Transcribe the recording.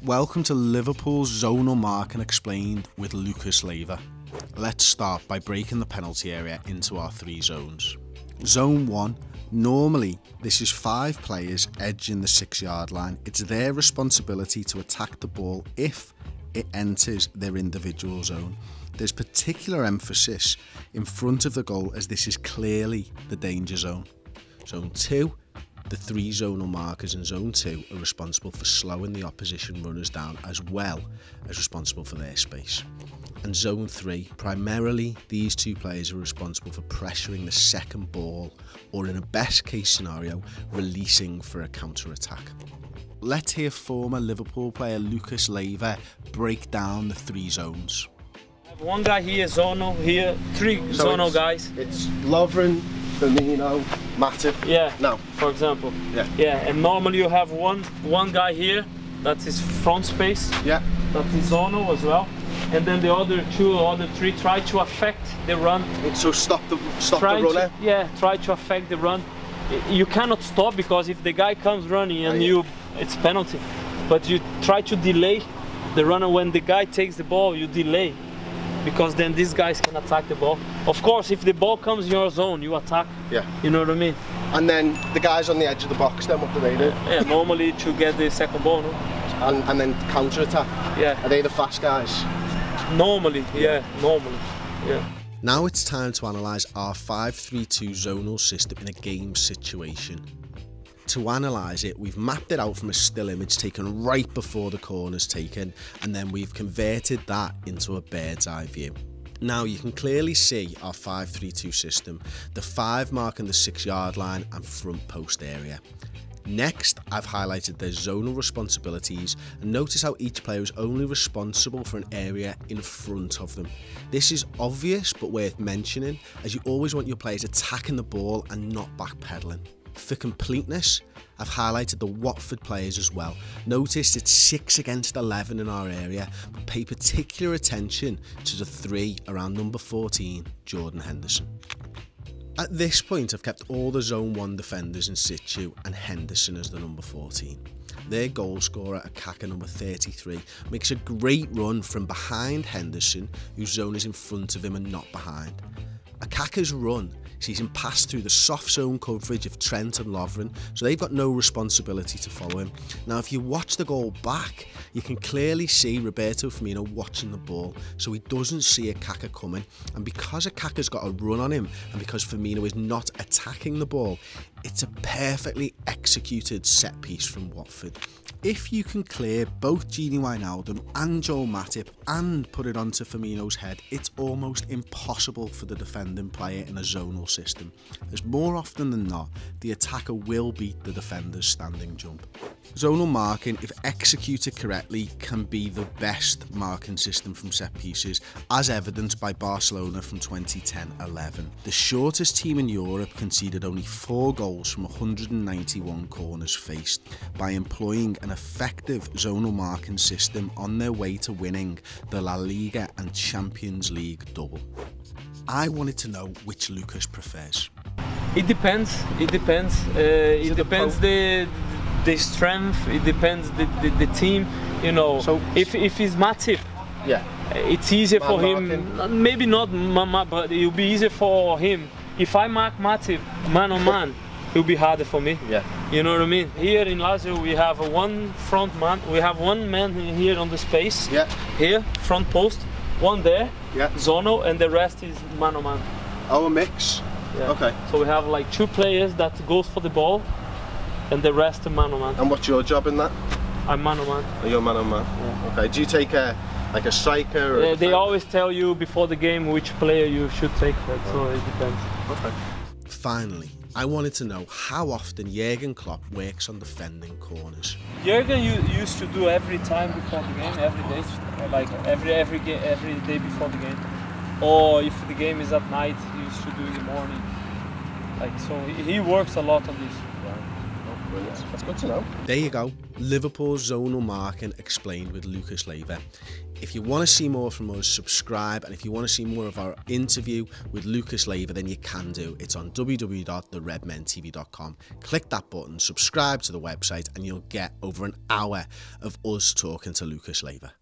Welcome to Liverpool's Zonal Marking Explained with Lucas Leiva. Let's start by breaking the penalty area into our three zones. Zone 1, normally this is 5 players edging the 6-yard line. It's their responsibility to attack the ball if it enters their individual zone. There's particular emphasis in front of the goal as this is clearly the danger zone. Zone 2, the 3 zonal markers in Zone 2 are responsible for slowing the opposition runners down as well as responsible for their space. And Zone 3, primarily these 2 players are responsible for pressuring the second ball or, in a best case scenario, releasing for a counter-attack. Let's hear former Liverpool player Lucas Leiva break down the 3 zones. One guy here, Zonal, here, 3 zonal guys. It's Lovren, Firmino, Matip. Yeah. Now, for example. Yeah. Yeah, and normally you have one guy here, that is front space. Yeah. That is Zonal as well. And then the other 2 or other 3 try to affect the run. So stop the runner. Try to affect the run. You cannot stop because if the guy comes running and it's penalty. But you try to delay the runner. When the guy takes the ball, you delay, because then these guys can attack the ball. Of course, if the ball comes in your zone, you attack. Yeah. You know what I mean? And then the guys on the edge of the box, then what do they do? Yeah, normally to get the second ball, no? And then counter attack. Yeah. Are they the fast guys? Normally, yeah, normally. Yeah. Now it's time to analyse our 5-3-2 zonal system in a game situation. To analyse it, we've mapped it out from a still image taken right before the corner's taken, and then we've converted that into a bird's eye view. Now you can clearly see our 5-3-2 system, the 5 marking the 6-yard line and front post area. Next, I've highlighted their zonal responsibilities, and notice how each player is only responsible for an area in front of them. This is obvious but worth mentioning, as you always want your players attacking the ball and not backpedaling. For completeness, I've highlighted the Watford players as well. Notice it's 6 against 11 in our area, but pay particular attention to the 3 around number 14, Jordan Henderson. At this point, I've kept all the Zone 1 defenders in situ and Henderson as the number 14. Their goal scorer, Akaka number 33, makes a great run from behind Henderson, whose zone is in front of him and not behind. Akaka's run sees him pass through the soft zone coverage of Trent and Lovren, so they've got no responsibility to follow him. Now, if you watch the goal back, you can clearly see Roberto Firmino watching the ball, so he doesn't see Akaka coming. And because Akaka's got a run on him, and because Firmino is not attacking the ball, it's a perfectly executed set piece from Watford. If you can clear both Gini Wijnaldum and Joel Matip and put it onto Firmino's head, it's almost impossible for the defending player in a zonal system, as more often than not, the attacker will beat the defender's standing jump. Zonal marking, if executed correctly, can be the best marking system from set pieces, as evidenced by Barcelona from 2010-11. The shortest team in Europe conceded only 4 goals from 191 corners faced by employing an effective zonal marking system on their way to winning the La Liga and Champions League double. I wanted to know which Lucas prefers. It depends. It depends. It depends the strength. It depends the team. You know, so if it's Matip, yeah, it's easier for him. Maybe not Mama, but it will be easier for him. If I mark Matip man on man, it will be harder for me. Yeah. You know what I mean? Here in Lazio we have one front man. We have one man here on the space. Yeah. Here, front post. One there. Yeah. Zonal, and the rest is man on man. Oh, a mix. Yeah. Okay. So we have like 2 players that goes for the ball, and the rest are man on man. And what's your job in that? I'm man on man. Oh, you're man on man. Yeah. Okay. Do you take a striker? Or they always tell you before the game which player you should take. So it depends. Okay. Finally, I wanted to know how often Jurgen Klopp works on defending corners. Jurgen used to do every time before the game, every day, like every day before the game. Or if the game is at night, he used to do in the morning. Like, so he works a lot on this. Brilliant. That's good to know. There you go. Liverpool's zonal marking explained with Lucas Leiva. If you want to see more from us, subscribe, and if you want to see more of our interview with Lucas Leiva, then you can do. It's on www.theredmentv.com. Click that button, subscribe to the website, and you'll get over an hour of us talking to Lucas Leiva.